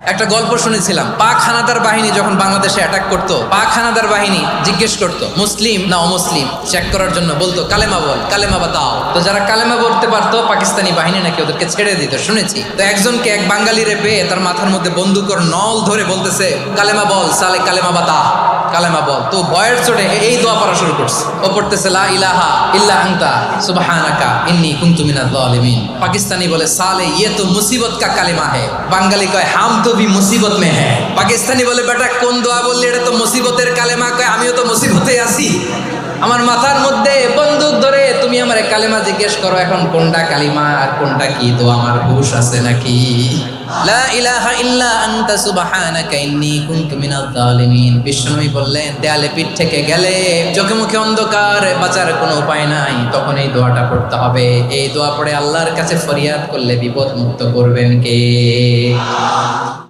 একটা গল্প শুনেছিলাম, পাক হানাদার বাহিনী যখন বাংলাদেশে অ্যাটাক করতো, পাক হানাদার বাহিনী জিজ্ঞেস করতো মুসলিম না অমুসলিম চেক করার জন্য, বলতো কালেমা বল, কালেমা বাতাও। তো যারা কালেমা বলতে পারতো পাকিস্তানি বাহিনী নাকি ওদেরকে ছেড়ে দিত, শুনেছি। তো একজনকে এক বাঙালি রে পেয়ে তার মাথার মধ্যে বন্দুকর নল ধরে বলতেছে কালেমা বল সালে, কালেমা বাতা, কালেমা বল। তো ভয়ের চোটে এই দোয়া পড়া শুরু করছে। ও পড়তেছে লা ইলাহা ইল্লা আনতা সুবহানাকা ইন্নী কুনতু মিনাজ জালিমিন। পাকিস্তানি বলে সালে ইয়ে তো মুসিবত কা কালেমা হে। বাঙালি কয় হাম তো ভি মুসিবত মে হ্যায়। পাকিস্তানি বলে বেটা কোন দোয়া বললি, এটা তো মুসিবতের কালেমা। কয় আমিও তো মুসিবতে আছি, আমার মাথার মধ্যে বন্দুক ধরে তুমি আমার কালেমা জিজ্ঞেস করো, এখন কোনটা কালিমা আর কোনটা কি দোয়া আমার হুশ আছে নাকি? লা ইলাহা ইল্লা আনতা সুবহানাকা ইন্নী কুনতু মিনাজ জালিমিন। বিষ্ণুই বললেন দেয়ালে পিঠ থেকে গেলে, চোখে মুখে অন্ধকার, বাঁচার কোনো উপায় নাই, তখন এই দোয়াটা পড়তে হবে। এই দোয়া পড়ে আল্লাহর কাছে ফরিয়াদ করলে বিপদ মুক্ত করবেন কে?